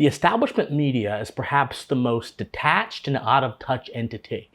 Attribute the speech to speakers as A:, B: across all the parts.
A: The establishment media is perhaps the most detached and out-of-touch entity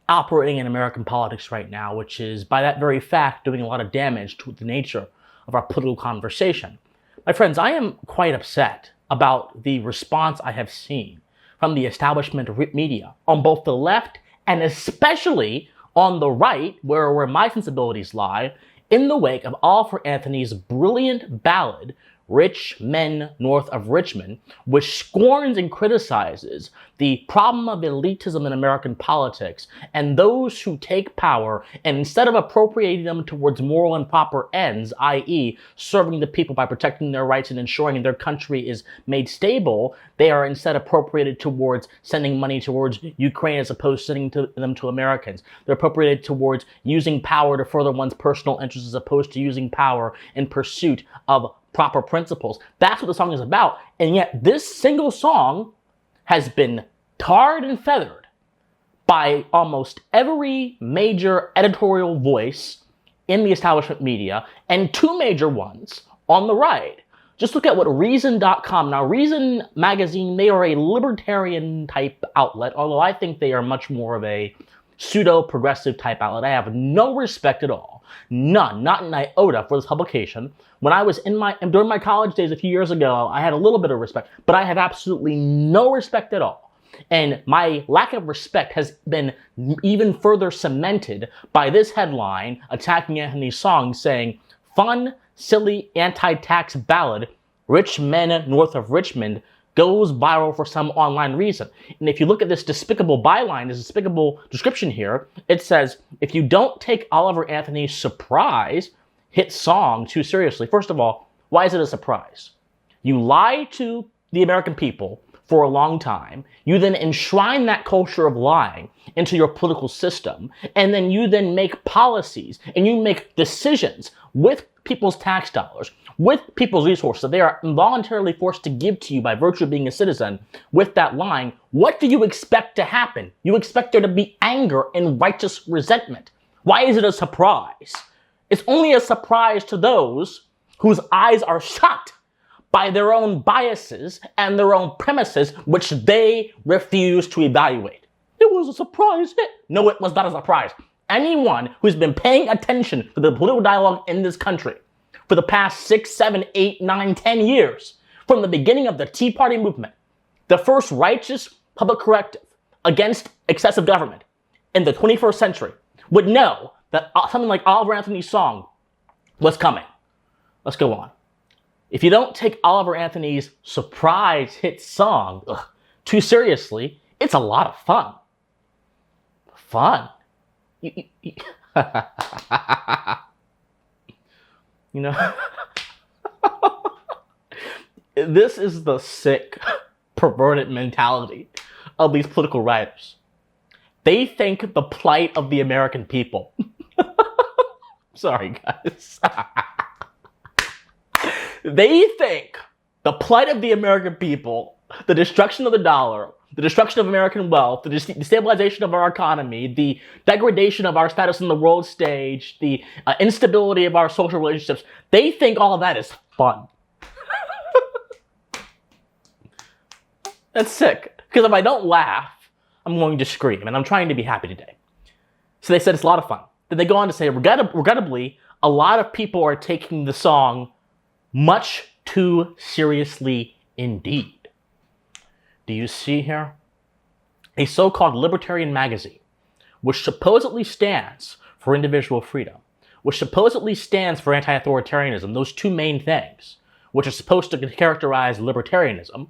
A: operating in American politics right now, which is, by that very fact, doing a lot of damage to the nature of our political conversation. My friends, I am quite upset about the response I have seen from the establishment media on both the left and especially on the right, where my sensibilities lie, in the wake of Oliver Anthony's brilliant ballad, Rich Men North of Richmond, which scorns and criticizes the problem of elitism in American politics and those who take power and instead of appropriating them towards moral and proper ends, i.e. serving the people by protecting their rights and ensuring their country is made stable, they are instead appropriated towards sending money towards Ukraine as opposed to sending them to Americans. They're appropriated towards using power to further one's personal interests as opposed to using power in pursuit of proper principles. That's what the song is about. And yet this single song has been tarred and feathered by almost every major editorial voice in the establishment media and two major ones on the right. Just look at what Reason.com. Now, Reason magazine, they are a libertarian type outlet, although I think they are much more of a pseudo-progressive type outlet. I have no respect at all. None, not an iota for this publication. When I was during my college days a few years ago, I had a little bit of respect, but I have absolutely no respect at all. And my lack of respect has been even further cemented by this headline attacking Anthony's song saying, fun, silly, anti-tax ballad, Rich Men North of Richmond goes viral for some online reason. And if you look at this despicable byline, this despicable description here, it says, if you don't take Oliver Anthony's surprise hit song too seriously, first of all, why is it a surprise? You lie to the American people for a long time, you then enshrine that culture of lying into your political system, and then you then make policies and you make decisions with people's tax dollars, with people's resources that they are involuntarily forced to give to you by virtue of being a citizen with that line. What do you expect to happen? You expect there to be anger and righteous resentment. Why is it a surprise? It's only a surprise to those whose eyes are shut by their own biases and their own premises, which they refuse to evaluate. It was a surprise hit. No, it was not a surprise. Anyone who's been paying attention to the political dialogue in this country for the past 6, 7, 8, 9, 10 years, from the beginning of the Tea Party movement, the first righteous public corrective against excessive government in the 21st century, would know that something like Oliver Anthony's song was coming. Let's go on. If you don't take Oliver Anthony's surprise hit song too seriously, it's a lot of fun. Fun. You know, this is the sick, perverted mentality of these political writers. They think the plight of the American people. Sorry, guys. They think the plight of the American people, the destruction of the dollar, the destruction of American wealth, the destabilization of our economy, the degradation of our status in the world stage, the instability of our social relationships, they think all of that is fun. That's sick. Because if I don't laugh, I'm going to scream, and I'm trying to be happy today. So they said it's a lot of fun. Then they go on to say, regrettably, a lot of people are taking the song much too seriously indeed. Do you see here? A so-called libertarian magazine, which supposedly stands for individual freedom, which supposedly stands for anti-authoritarianism, those two main things, which are supposed to characterize libertarianism,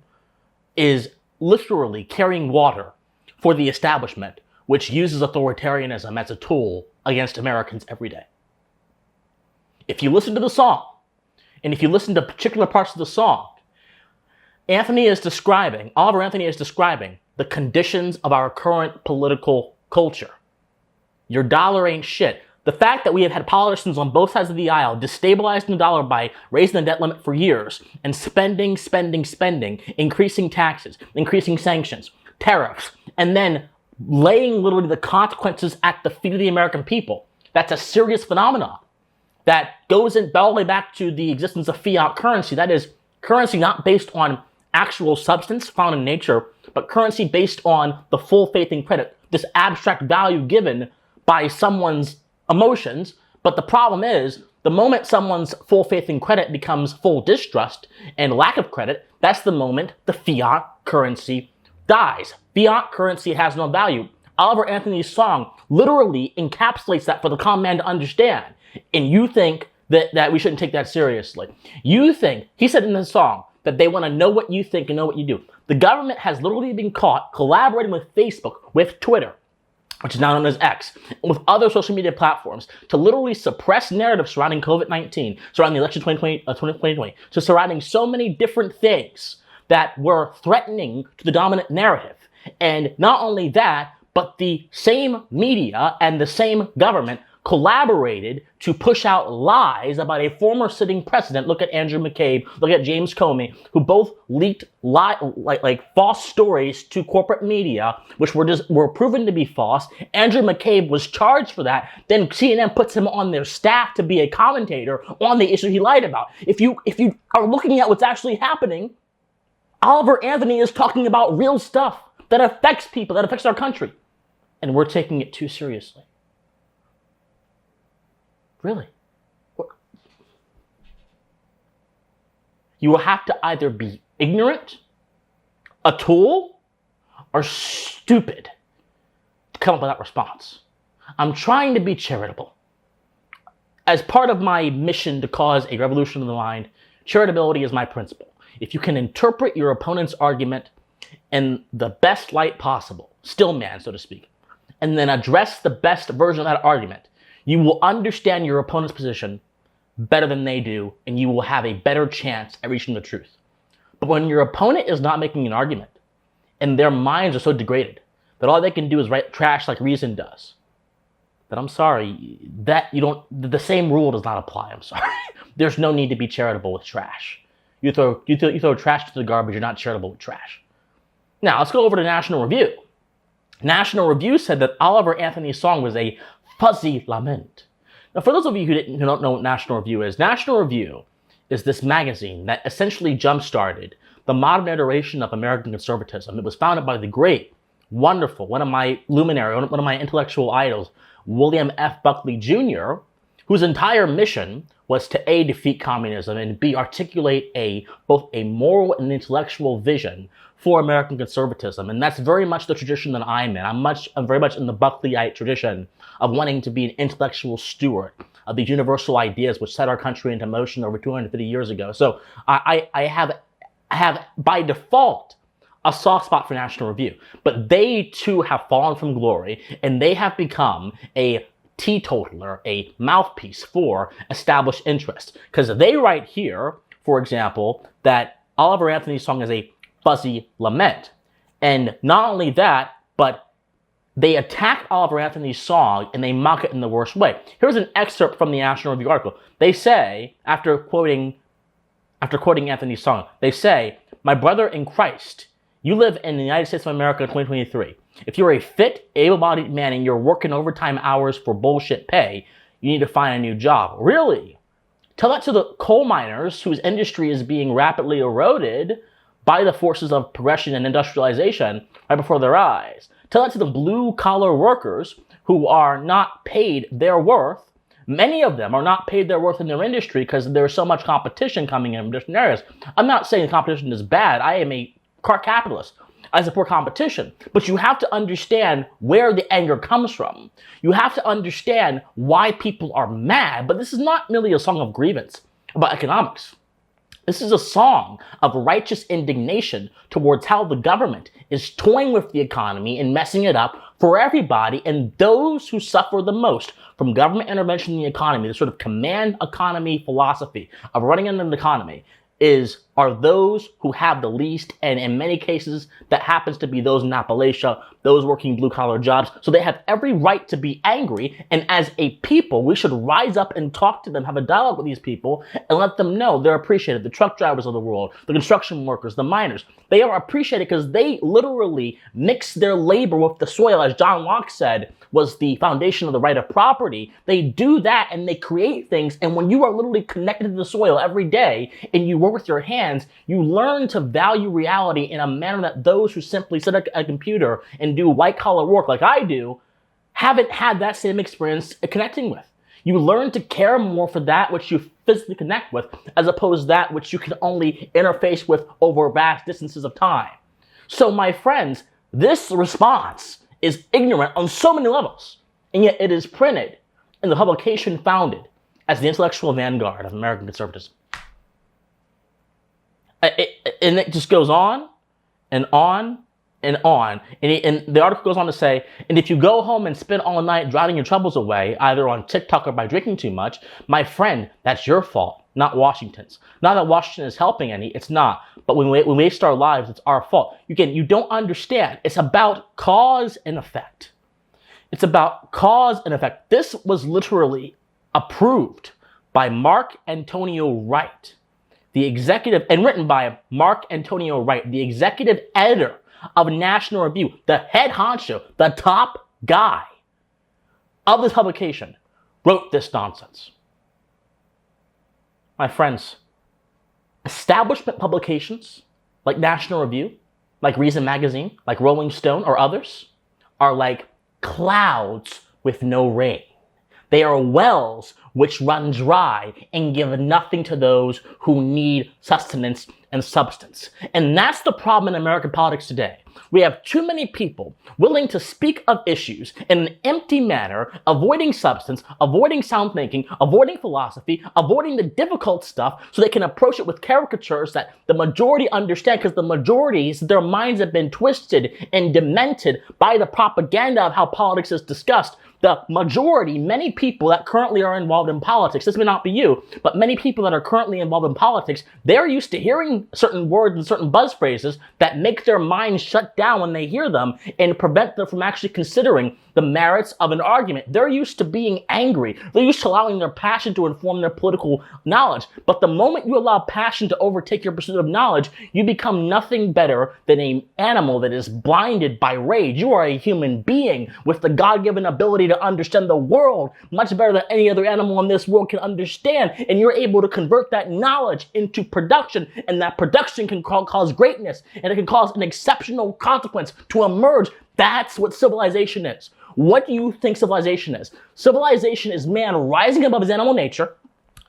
A: is literally carrying water for the establishment, which uses authoritarianism as a tool against Americans every day. If you listen to the song, and if you listen to particular parts of the song, Oliver Anthony is describing the conditions of our current political culture. Your dollar ain't shit. The fact that we have had politicians on both sides of the aisle destabilizing the dollar by raising the debt limit for years and spending, increasing taxes, increasing sanctions, tariffs, and then laying literally the consequences at the feet of the American people. That's a serious phenomenon that goes all the way back to the existence of fiat currency. That is, currency not based on actual substance found in nature, but currency based on the full faith and credit, this abstract value given by someone's emotions. But the problem is, the moment someone's full faith and credit becomes full distrust and lack of credit, that's the moment the fiat currency dies. Fiat currency has no value. Oliver Anthony's song literally encapsulates that for the common man to understand. And you think that we shouldn't take that seriously. You think, he said in the song, that they want to know what you think and know what you do. The government has literally been caught collaborating with Facebook, with Twitter, which is now known as X, and with other social media platforms to literally suppress narratives surrounding COVID-19, surrounding the election 2020, so surrounding so many different things that were threatening to the dominant narrative. And not only that, but the same media and the same government collaborated to push out lies about a former sitting president. Look at Andrew McCabe, look at James Comey, who both leaked false stories to corporate media, which were proven to be false. Andrew McCabe was charged for that. Then CNN puts him on their staff to be a commentator on the issue he lied about. If you are looking at what's actually happening, Oliver Anthony is talking about real stuff that affects people, that affects our country. And we're taking it too seriously. Really? What? You will have to either be ignorant, a tool, or stupid to come up with that response. I'm trying to be charitable. As part of my mission to cause a revolution of the mind, charitability is my principle. If you can interpret your opponent's argument in the best light possible, still man, so to speak, and then address the best version of that argument, you will understand your opponent's position better than they do, and you will have a better chance at reaching the truth. But when your opponent is not making an argument, and their minds are so degraded that all they can do is write trash like reason does, then I'm sorry, the same rule does not apply, I'm sorry. There's no need to be charitable with trash. You throw trash to the garbage, you're not charitable with trash. Now, let's go over to National Review. National Review said that Oliver Anthony's song was a fuzzy lament. Now, for those of you who don't know what National Review is this magazine that essentially jump-started the modern iteration of American conservatism. It was founded by the great, wonderful, one of my luminaries, one of my intellectual idols, William F. Buckley Jr., whose entire mission was to A, defeat communism, and B, articulate both a moral and intellectual vision for American conservatism. And that's very much the tradition that I'm in. I'm very much in the Buckleyite tradition of wanting to be an intellectual steward of these universal ideas which set our country into motion over 250 years ago. So I have by default a soft spot for National Review. But they too have fallen from glory, and they have become a teetotaler, a mouthpiece for established interests. Because they write here, for example, that Oliver Anthony's song is a fuzzy lament. And not only that, but they attack Oliver Anthony's song and they mock it in the worst way. Here's an excerpt from the National Review article. They say, after quoting Anthony's song, they say, "My brother in Christ, you live in the United States of America in 2023. If you're a fit, able-bodied man and you're working overtime hours for bullshit pay, you need to find a new job." Really? Tell that to the coal miners whose industry is being rapidly eroded by the forces of progression and industrialization right before their eyes. Tell that to the blue-collar workers who are not paid their worth. Many of them are not paid their worth in their industry because there's so much competition coming in from different areas. I'm not saying competition is bad. I am a car capitalist. I support competition. But you have to understand where the anger comes from. You have to understand why people are mad. But this is not merely a song of grievance about economics. This is a song of righteous indignation towards how the government is toying with the economy and messing it up for everybody, and those who suffer the most from government intervention in the economy, the sort of command economy philosophy of running an economy, are those who have the least, and in many cases, that happens to be those in Appalachia, those working blue-collar jobs. So they have every right to be angry, and as a people, we should rise up and talk to them, have a dialogue with these people, and let them know they're appreciated. The truck drivers of the world, the construction workers, the miners, they are appreciated because they literally mix their labor with the soil, as John Locke said, was the foundation of the right of property. They do that and they create things. And when you are literally connected to the soil every day and you work with your hands, you learn to value reality in a manner that those who simply sit at a computer and do white collar work like I do haven't had that same experience connecting with. You learn to care more for that which you physically connect with, as opposed to that which you can only interface with over vast distances of time. So my friends, this response is ignorant on so many levels, and yet it is printed in the publication founded as the intellectual vanguard of American conservatism. And it just goes on and on and on. And the article goes on to say, and if you go home and spend all night driving your troubles away, either on TikTok or by drinking too much, my friend, that's your fault, not Washington's. Not that Washington is helping any, it's not. But when we waste our lives, it's our fault. Again, you don't understand. It's about cause and effect. It's about cause and effect. This was literally approved by Mark Antonio Wright, the executive, and written by Mark Antonio Wright, the executive editor of National Review, the head honcho, the top guy of this publication, wrote this nonsense. My friends, establishment publications like National Review, like Reason Magazine, like Rolling Stone, or others are like clouds with no rain. They are wells which run dry and give nothing to those who need sustenance and substance. And that's the problem in American politics today. We have too many people willing to speak of issues in an empty manner, avoiding substance, avoiding sound thinking, avoiding philosophy, avoiding the difficult stuff so they can approach it with caricatures that the majority understand, because the majorities, their minds have been twisted and demented by the propaganda of how politics is discussed. The majority, many people that currently are involved in politics, this may not be you, but many people that are currently involved in politics, they're used to hearing certain words and certain buzz phrases that make their minds shut down when they hear them and prevent them from actually considering the merits of an argument. They're used to being angry. They're used to allowing their passion to inform their political knowledge. But the moment you allow passion to overtake your pursuit of knowledge, you become nothing better than an animal that is blinded by rage. You are a human being with the God-given ability to understand the world much better than any other animal in this world can understand. And you're able to convert that knowledge into production, and that production can cause greatness, and it can cause an exceptional consequence to emerge. That's what civilization is. What do you think civilization is? Civilization is man rising above his animal nature,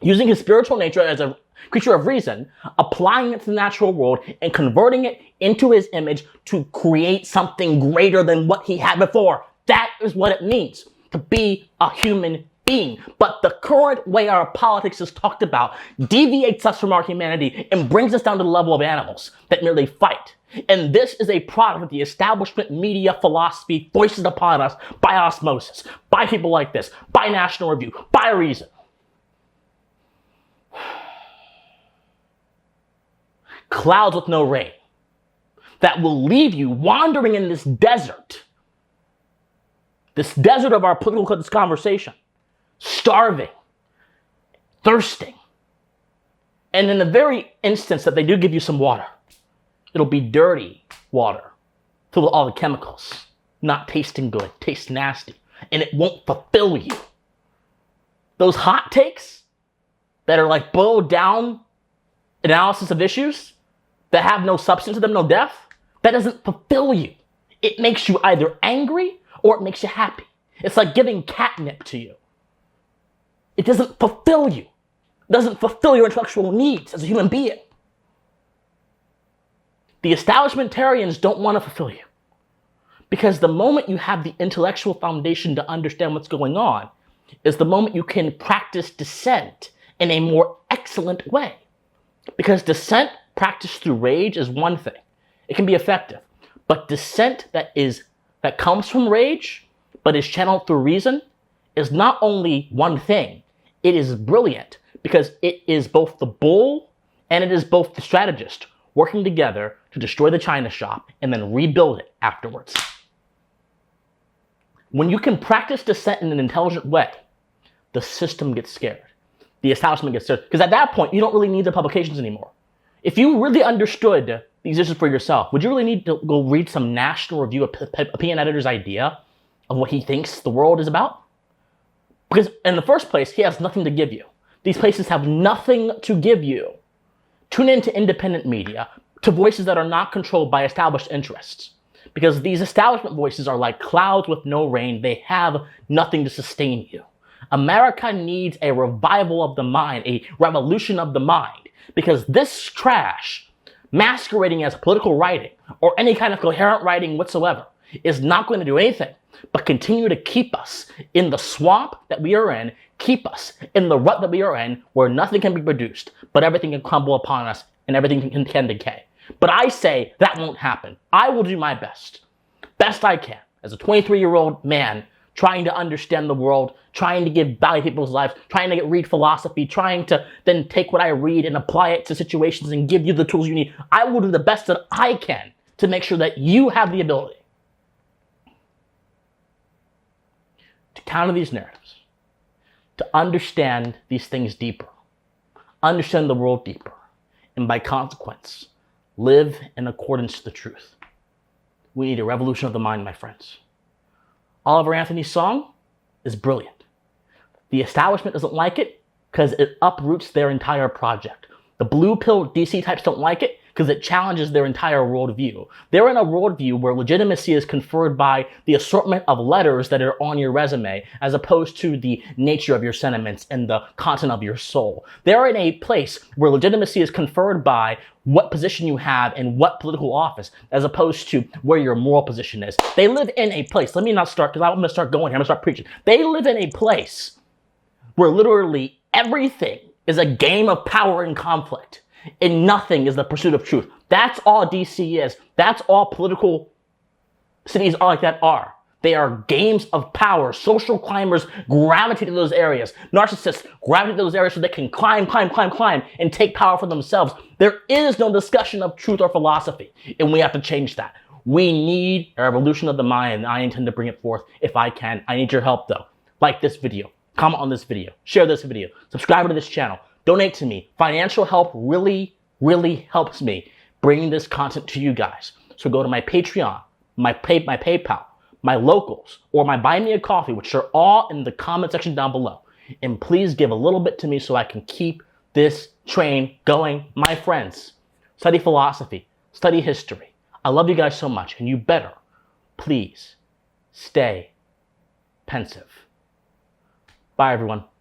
A: using his spiritual nature as a creature of reason, applying it to the natural world, and converting it into his image to create something greater than what he had before. That is what it means to be a human being. But the current way our politics is talked about deviates us from our humanity and brings us down to the level of animals that merely fight. And this is a product of the establishment media philosophy foisted upon us by osmosis, by people like this, by National Review, by Reason. Clouds with no rain that will leave you wandering in this desert of our political conversation, starving, thirsting. And in the very instance that they do give you some water, it'll be dirty water, filled with all the chemicals, not tasting good, taste nasty, and it won't fulfill you. Those hot takes that are like boiled down analysis of issues that have no substance to them, no depth, that doesn't fulfill you. It makes you either angry or it makes you happy. It's like giving catnip to you. It doesn't fulfill you. It doesn't fulfill your intellectual needs as a human being. The establishmentarians don't want to fulfill you, because the moment you have the intellectual foundation to understand what's going on is the moment you can practice dissent in a more excellent way. Because dissent practiced through rage is one thing. It can be effective. But dissent that comes from rage but is channeled through reason is not only one thing, it is brilliant, because it is both the bull and it is both the strategist working together to destroy the China shop and then rebuild it afterwards. When you can practice dissent in an intelligent way, the system gets scared. The establishment gets scared. Because at that point, you don't really need the publications anymore. If you really understood these issues for yourself, would you really need to go read some National Review opinion editor's idea of what he thinks the world is about? Because in the first place, he has nothing to give you. These places have nothing to give you. Tune into independent media, to voices that are not controlled by established interests. Because these establishment voices are like clouds with no rain. They have nothing to sustain you. America needs a revival of the mind, a revolution of the mind. Because this trash, masquerading as political writing or any kind of coherent writing whatsoever, is not going to do anything but continue to keep us in the swamp that we are in, keep us in the rut that we are in, where nothing can be produced, but everything can crumble upon us and everything can decay. But I say that won't happen. I will do my best I can, as a 23-year-old man trying to understand the world, trying to give value to people's lives, trying to read philosophy, trying to then take what I read and apply it to situations and give you the tools you need. I will do the best that I can to make sure that you have the ability to counter these narratives, to understand these things deeper, understand the world deeper, and by consequence, live in accordance to the truth. We need a revolution of the mind, my friends. Oliver Anthony's song is brilliant. The establishment doesn't like it because it uproots their entire project. The blue pill DC types don't like it because it challenges their entire worldview. They're in a worldview where legitimacy is conferred by the assortment of letters that are on your resume, as opposed to the nature of your sentiments and the content of your soul. They're in a place where legitimacy is conferred by what position you have in what political office, as opposed to where your moral position is. They live in a place, let me not start, because I'm going to start going here, I'm going to start preaching. They live in a place where literally everything is a game of power and conflict, and nothing is the pursuit of truth. That's all DC is. That's all political cities are like that are. They are games of power. Social climbers gravitate to those areas. Narcissists gravitate to those areas so they can climb, and take power for themselves. There is no discussion of truth or philosophy, and we have to change that. We need a revolution of the mind, and I intend to bring it forth if I can. I need your help, though. Like this video, comment on this video, share this video, subscribe to this channel, donate to me. Financial help really, really helps me bring this content to you guys. So go to my Patreon, my PayPal, my locals, or my Buy Me a Coffee, which are all in the comment section down below. And please give a little bit to me so I can keep this train going. My friends, study philosophy, study history. I love you guys so much, and you better, please, stay pensive. Bye, everyone.